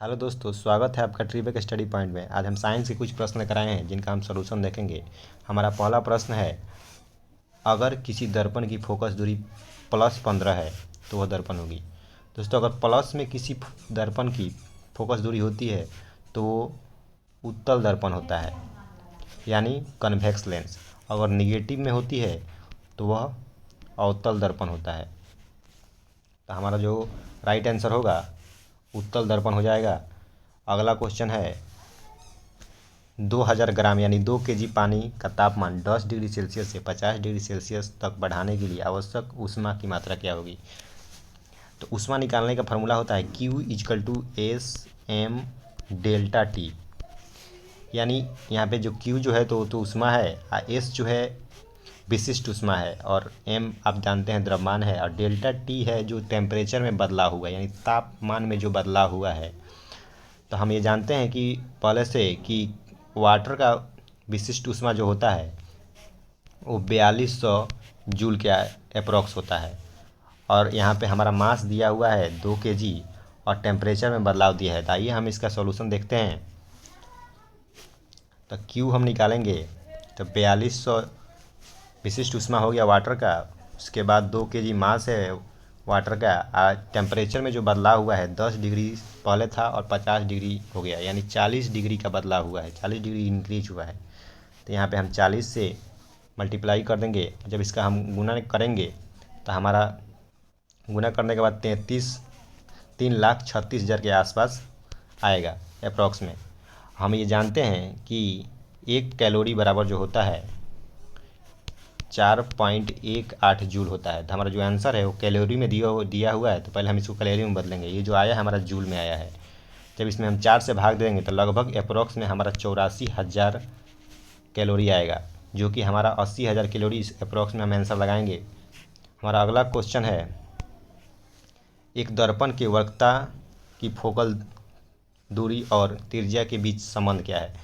Hello दोस्तों, स्वागत है आपका ट्रिवेक स्टडी पॉइंट में। आज हम साइंस के कुछ प्रश्न लेकर आए हैं जिनका हम सलूशन देखेंगे। हमारा पहला प्रश्न है, अगर किसी दर्पण की फोकस दूरी +15 है तो वह दर्पण होगी। दोस्तों, अगर प्लस में किसी दर्पण की फोकस दूरी होती है तो वो उत्तल दर्पण होता है, यानी कन्वेक्स लेंस। अगर निगेटिव में होती है तो वह अवतल दर्पण होता है। तो हमारा जो राइट आंसर होगा उत्तल दर्पण हो जाएगा। अगला क्वेश्चन है, 2000 ग्राम यानी 2 केजी पानी का तापमान 10 डिग्री सेल्सियस से 50 डिग्री सेल्सियस तक बढ़ाने के लिए आवश्यक ऊष्मा की मात्रा क्या होगी। तो ऊष्मा निकालने का फॉर्मूला होता है Q = S m ΔT। यानी यहाँ पे जो Q जो है तो ऊष्मा है, और S जो है विशिष्ट ऊष्मा है, और m आप जानते हैं द्रव्यमान है, और ΔT है जो टेम्परेचर में बदलाव हुआ यानी तापमान में जो बदलाव हुआ है। तो हम ये जानते हैं कि पहले से कि वाटर का विशिष्ट ऊष्मा जो होता है वो 4200 जूल के अप्रॉक्स होता है, और यहाँ पे हमारा मास दिया हुआ है 2 केजी और टेम्परेचर में बदलाव दिया है। तो आइए हम इसका सॉल्यूशन देखते हैं। तो Q हम निकालेंगे तो 4200 विशिष्ट ऊष्मा हो गया वाटर का, उसके बाद 2 केजी मास है वाटर का, टेम्परेचर में जो बदलाव हुआ है 10 डिग्री पहले था और 50 डिग्री हो गया, यानी 40 डिग्री का बदलाव हुआ है, 40 डिग्री इंक्रीज हुआ है। तो यहाँ पे हम 40 से मल्टीप्लाई कर देंगे। जब इसका हम गुना करेंगे तो हमारा गुना करने के बाद 3,36,000 के आसपास आएगा अप्रॉक्स में। हम ये जानते हैं कि 1 कैलोरी बराबर जो होता है 4.18 जूल होता है। तो हमारा जो आंसर है वो कैलोरी में दिया हुआ है, तो पहले हम इसको कैलोरी में बदलेंगे। ये जो आया है हमारा जूल में आया है। जब इसमें हम 4 से भाग देंगे तो लगभग अप्रॉक्स में हमारा 84,000 कैलोरी आएगा, जो कि हमारा 80,000 कैलोरी इस अप्रॉक्स में हम आंसर लगाएंगे। हमारा अगला क्वेश्चन है, एक दर्पण की वक्रता की फोकल दूरी और त्रिज्या के बीच संबंध क्या है।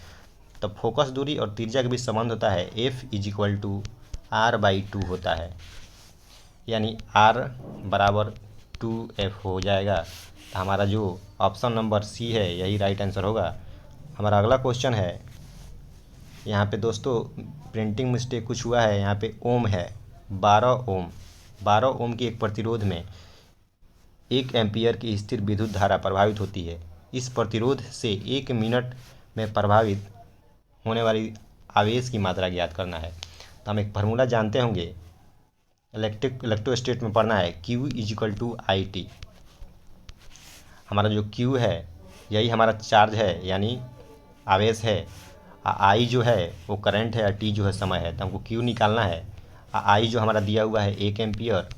तो फोकस दूरी और त्रिज्या के बीच संबंध होता है F = R/2 होता है, यानी R = 2F हो जाएगा। तो हमारा जो ऑप्शन नंबर C है यही राइट आंसर होगा। हमारा अगला क्वेश्चन है, यहाँ पे दोस्तों प्रिंटिंग मिस्टेक कुछ हुआ है। यहाँ पे ओम है 12 ओम। 12 ओम की एक प्रतिरोध में 1 एम्पियर की स्थिर विद्युत धारा प्रभावित होती है। इस प्रतिरोध से 1 मिनट में प्रभावित होने वाली आवेश की मात्रा ज्ञात करना है। तो हम एक फार्मूला जानते होंगे, इलेक्ट्रोस्टैट में पढ़ना है, Q = IT। हमारा जो Q है यही हमारा चार्ज है यानी आवेश है, I जो है वो करंट है, और T जो है समय है। तो हमको Q निकालना है। I जो हमारा दिया हुआ है 1 एम्पियर,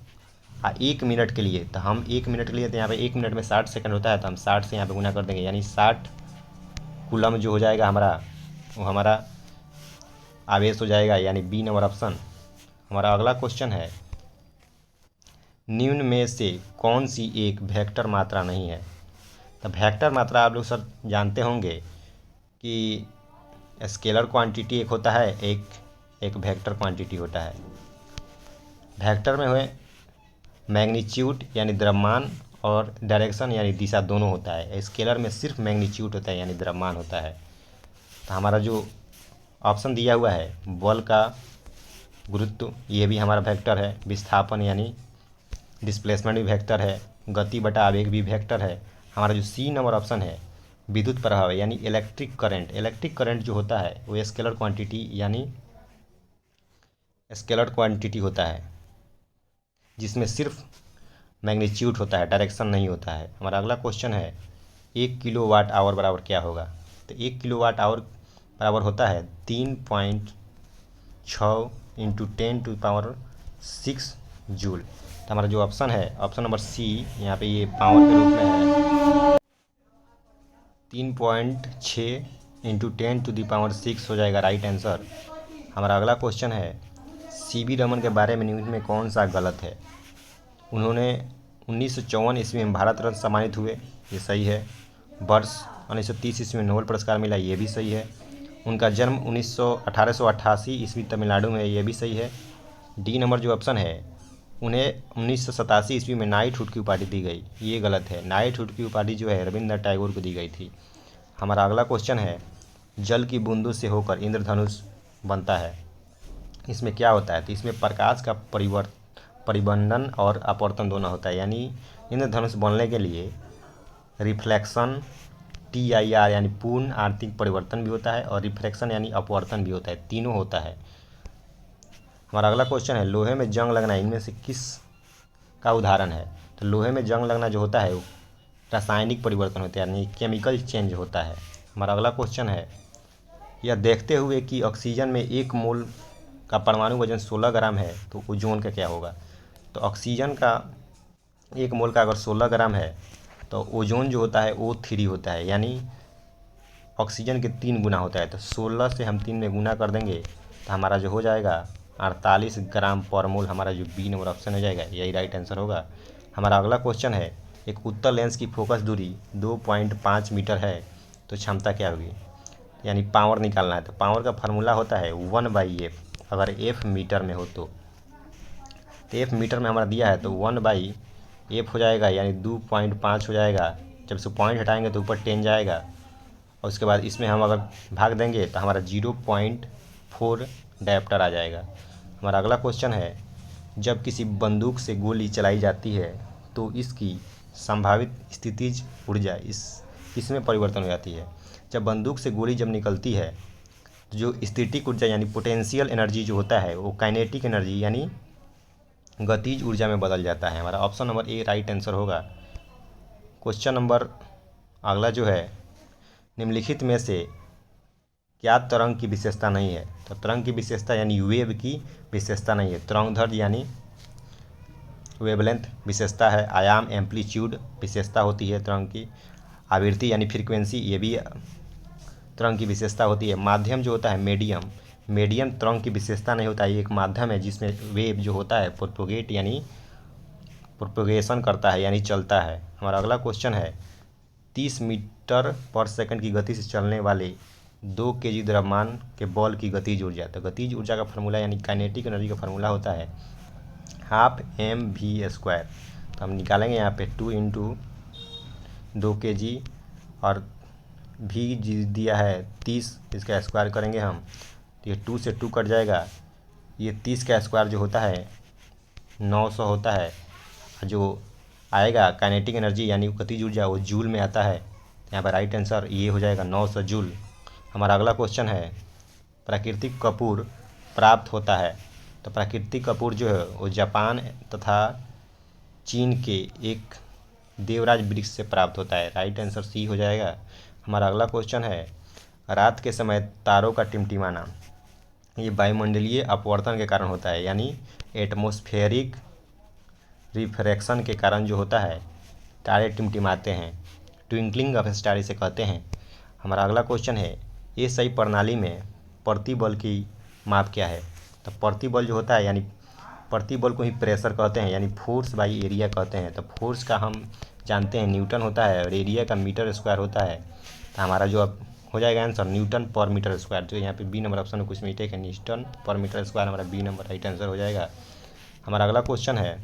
1 मिनट के लिए। तो हम 1 मिनट के लिए, तो यहाँ पे 1 मिनट में 60 सेकंड होता है, तो हम 60 से यहाँ पे गुना कर देंगे, यानी 60 कूलम जो हो जाएगा हमारा, वो हमारा आवेश हो जाएगा, यानी बी नंबर ऑप्शन। हमारा अगला क्वेश्चन है, निम्न में से कौन सी एक वेक्टर मात्रा नहीं है। तो वेक्टर मात्रा आप लोग सर जानते होंगे कि स्केलर क्वांटिटी एक होता है, एक वेक्टर क्वांटिटी होता है। वेक्टर में हुए मैग्नीट्यूड यानी द्रव्यमान और डायरेक्शन यानी दिशा दोनों होता है। स्केलर में सिर्फ मैग्नीट्यूड होता है यानी द्रव्यमान होता है। तो हमारा जो ऑप्शन दिया हुआ है बल का गुरुत्व, ये भी हमारा वेक्टर है। विस्थापन यानी डिस्प्लेसमेंट भी वेक्टर है। गति बटा आवेग भी वेक्टर है। हमारा जो सी नंबर ऑप्शन है विद्युत प्रभाव यानी इलेक्ट्रिक करंट। इलेक्ट्रिक करंट जो होता है वो स्केलर क्वांटिटी यानी स्केलर क्वांटिटी होता है, जिसमें सिर्फ मैग्नीट्यूड होता है, डायरेक्शन नहीं होता है। हमारा अगला क्वेश्चन है, 1 किलोवाट आवर बराबर क्या होगा। तो 1 किलोवाट आवर बराबर होता है 3.6 × 10⁻6 जूल। तो हमारा जो ऑप्शन है ऑप्शन नंबर C, यहाँ पे ये पावर के रूप में है 3.6 × 10⁻6 हो जाएगा राइट आंसर। हमारा अगला क्वेश्चन है, CB रमन के बारे में निम्न में कौन सा गलत है। उन्होंने 1954 ईस्वी में भारत रत्न सम्मानित हुए, ये सही है। वर्ष 1930 ईस्वी में नोबेल पुरस्कार मिला, ये भी सही है। उनका जन्म 1888 ईस्वी तमिलनाडु में, ये भी सही है। डी नंबर जो ऑप्शन है उन्हें 1987 ईस्वी में नाइटहुड की उपाधि दी गई। ये गलत है, नाइटहुड की उपाधि जो है रविंद्रनाथ टैगोर को दी गई थी। हमारा अगला क्वेश्चन है, जल की बूंदों से होकर इंद्रधनुष बनता है, इसमें क्या होता है? तो इसमें प्रकाश का परिबंधन और अपवर्तन दोनों होता है, यानी इंद्रधनुष बनने के लिए रिफ्लेक्शन TIR यानी पूर्ण आंतरिक परिवर्तन भी होता है और रिफ्रैक्शन यानी अपवर्तन भी होता है, तीनों होता है। हमारा अगला क्वेश्चन है, लोहे में जंग लगना इनमें से किस का उदाहरण है? तो लोहे में जंग लगना जो होता है वो रासायनिक परिवर्तन होता है, यानी केमिकल चेंज होता है। हमारा अगला क्वेश्चन है, यह देखते हुए कि ऑक्सीजन में 1 मोल का परमाणु वजन 16 ग्राम है, तो ओजोन का क्या होगा? तो ऑक्सीजन का 1 मोल का अगर 16 ग्राम है तो ओजोन जो होता है O3 होता है, यानी ऑक्सीजन के 3 गुना होता है। तो 16 से हम 3 में गुना कर देंगे तो हमारा जो हो जाएगा 48 ग्राम पर मोल, हमारा जो बी नंबर ऑप्शन हो जाएगा, यही राइट आंसर होगा। हमारा अगला क्वेश्चन है, एक उत्तल लेंस की फोकस दूरी 2.5 मीटर है तो क्षमता क्या होगी? यानी पावर निकालना है, तो पावर का फार्मूला होता है 1/f, अगर f मीटर में हो तो f मीटर में हमारा दिया है तो 1/f हो जाएगा, यानी 2.5 हो जाएगा। जब से पॉइंट हटाएंगे तो ऊपर 10 जाएगा और उसके बाद इसमें हम अगर भाग देंगे तो हमारा 0.4 डायप्टर आ जाएगा। हमारा अगला क्वेश्चन है, जब किसी बंदूक से गोली चलाई जाती है तो इसकी संभावित स्थितिज ऊर्जा इसमें परिवर्तन हो जाती है। जब बंदूक से गोली जब निकलती है तो जो स्थितिक ऊर्जा यानी पोटेंशियल एनर्जी जो होता है वो काइनेटिक एनर्जी यानी गतिज ऊर्जा में बदल जाता है। हमारा option number A right answer होगा। क्वेश्चन नंबर अगला जो है, निम्नलिखित में से क्या तरंग की विशेषता नहीं है? तो तरंग की विशेषता यानी वेव की विशेषता नहीं है। तरंगदैर्घ्य यानी वेवलेंथ विशेषता है। आयाम एम्पलीट्यूड विशेषता होती है तरंग की। आवृत्ति यानी फ्रीक्वेंसी, ये भी तरंग की विशेषता होती है। माध्यम जो होता है मीडियम तरंग की विशेषता नहीं होता है, ये एक माध्यम है जिसमें वेव जो होता है प्रोपोगेट यानी प्रोपोगेशन करता है यानी चलता है। हमारा अगला क्वेश्चन है, 30 मीटर पर सेकंड की गति से चलने वाले 2 kg द्रव्यमान के बॉल की गतिज ऊर्जा। तो गतिज ऊर्जा का फार्मूला यानी काइनेटिक एनर्जी का फार्मूला होता है 12mv²। तो हम निकालेंगे यहाँ पे 2 × 2 kg और भी दिया है 30, इसका स्क्वायर करेंगे हम तो ये 2 से 2 कट जाएगा। ये 30 का स्क्वायर जो होता है 900 होता है। जो आएगा काइनेटिक एनर्जी यानी गतिज ऊर्जा वो जूल में आता है। यहाँ पर राइट आंसर ये हो जाएगा 900 जूल। हमारा अगला क्वेश्चन है, प्राकृतिक कपूर प्राप्त होता है। तो प्राकृतिक कपूर जो है वो जापान तथा चीन के एक देवराज वृक्ष से प्राप्त होता है। राइट आंसर सी हो जाएगा। हमारा अगला क्वेश्चन है, रात के समय तारों का टिमटिमाना ये वायुमंडलीय अपवर्तन के कारण होता है, यानी एटमॉस्फेरिक रिफ्रैक्शन के कारण जो होता है तारे टिमटिमाते हैं। ट्विंकलिंग ऑफ स्टार इसे कहते हैं। हमारा अगला क्वेश्चन है, ये सही प्रणाली में प्रतिबल की माप क्या है? तो प्रतिबल जो होता है यानी प्रतिबल को ही प्रेशर कहते हैं, यानी फोर्स बाई एरिया कहते हैं। तो फोर्स का हम जानते हैं न्यूटन होता है और एरिया का मीटर स्क्वायर होता है। तो हमारा जो अब हो जाएगा आंसर न्यूटन पर मीटर स्क्वायर। तो यहाँ पे बी नंबर ऑप्शन में कुछ मिस्टेक है, न्यूटन पर मीटर स्क्वायर हमारा बी नंबर राइट आंसर हो जाएगा। हमारा अगला क्वेश्चन है,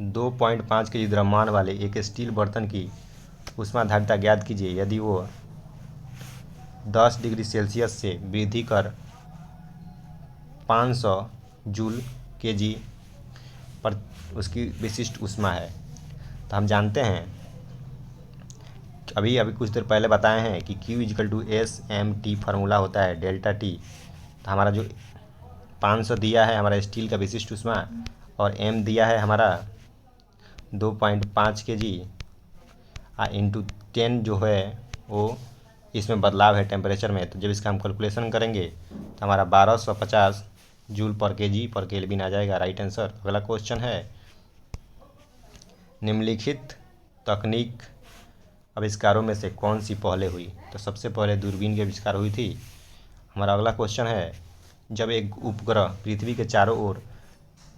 2.5 kg द्रव्यमान वाले एक स्टील बर्तन की ऊष्माधारिता ज्ञात कीजिए यदि वो 10 डिग्री सेल्सियस से वृद्धि कर 500 जूल kg पर उसकी विशिष्ट ऊष्मा है। तो हम जानते हैं अभी कुछ देर पहले बताए हैं कि Q=SmT फार्मूला होता है डेल्टा टी। तो हमारा जो 500 दिया है हमारा स्टील का विशिष्ट ऊष्मा और m दिया है हमारा 2.5 kg इंटू 10 जो है वो इसमें बदलाव है टेम्परेचर में। तो जब इसका हम कैलकुलेशन करेंगे तो हमारा 1250 जूल पर kg पर केल्विन आ जाएगा। Right answer. अगला क्वेश्चन है, निम्नलिखित तकनीक आविष्कारों में से कौन सी पहले हुई? तो सबसे पहले दूरबीन की आविष्कार हुई थी। हमारा अगला क्वेश्चन है, जब एक उपग्रह पृथ्वी के चारों ओर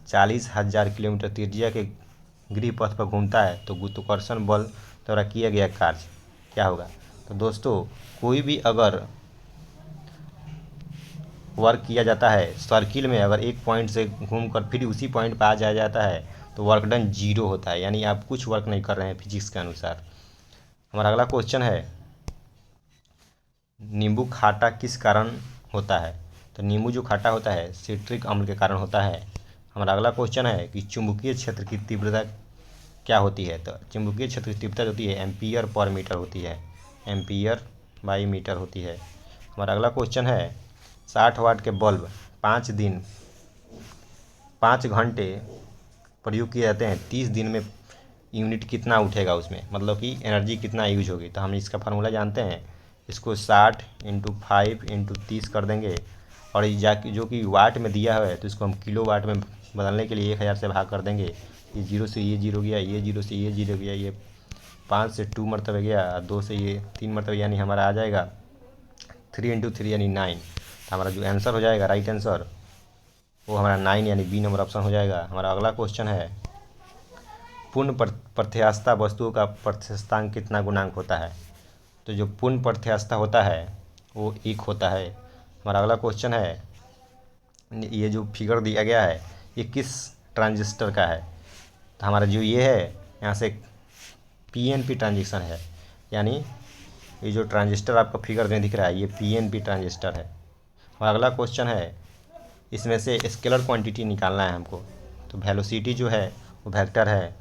40,000 किलोमीटर त्रिज्या के गृह पथ पर घूमता है तो गुरुत्वाकर्षण बल द्वारा किया गया कार्य क्या होगा? तो दोस्तों कोई भी अगर वर्क किया जाता है सर्किल में, अगर एक पॉइंट से घूमकर फिर उसी पॉइंट पर आ जाया जाता है तो वर्क डन जीरो होता है, यानी आप कुछ वर्क नहीं कर रहे हैं फिजिक्स के अनुसार। हमारा अगला क्वेश्चन है नींबू खाटा किस कारण होता है। तो नींबू जो खाटा होता है सिट्रिक अम्ल के कारण होता है। हमारा अगला क्वेश्चन है कि चुंबकीय क्षेत्र की तीव्रता क्या होती है। तो चुंबकीय क्षेत्र की तीव्रता होती है एम्पियर पर मीटर होती है, एम्पियर बाई मीटर होती है। हमारा अगला क्वेश्चन है 60 वाट के बल्ब 5 घंटे प्रयोग किए जाते हैं, 30 दिन में यूनिट कितना उठेगा उसमें, मतलब कि एनर्जी कितना यूज होगी। तो हम इसका फार्मूला जानते हैं, इसको 60 इंटू 5 इंटू 30 कर देंगे और जो कि वाट में दिया हुआ है तो इसको हम किलो वाट में बदलने के लिए 1000 से भाग कर देंगे। ये जीरो से ये जीरो गया, ये जीरो से ये जीरो गया, ये 5 से 2 मरतबा गया, 2 से ये 3 मरतबा, यानी हमारा आ जाएगा 3 इंटू 3 यानी 9। तो हमारा जो आंसर हो जाएगा राइट आंसर वो हमारा 9 यानी बी नंबर ऑप्शन हो जाएगा। हमारा अगला क्वेश्चन है पूर्ण प्रत्यास्थता वस्तुओं का प्रत्यास्थांक कितना गुणांक होता है। तो जो पूर्ण प्रत्यास्थता होता है वो 1 होता है। हमारा अगला क्वेश्चन है ये जो फिगर दिया गया है ये किस ट्रांजिस्टर का है। तो हमारा जो ये है यहाँ से पीएनपी ट्रांजिस्टर है, यानी ये जो ट्रांजिस्टर आपका फिगर में दिख रहा है ये पीएनपी ट्रांजिस्टर है। हमारा अगला क्वेश्चन है इसमें से स्केलर क्वांटिटी निकालना है हमको। तो वेलोसिटी जो है वो वेक्टर है,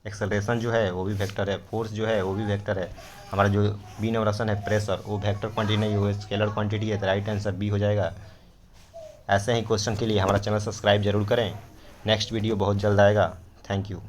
एक्सेलरेशन जो है वो भी वेक्टर है, फोर्स जो है वो भी वेक्टर है। हमारा जो बी नंबर ऑप्शन है प्रेशर वो वेक्टर क्वांटिटी नहीं, वो स्केलर क्वांटिटी है, तो राइट आंसर बी हो जाएगा। ऐसे ही क्वेश्चन के लिए हमारा चैनल सब्सक्राइब जरूर करें। नेक्स्ट वीडियो बहुत जल्द आएगा। Thank you.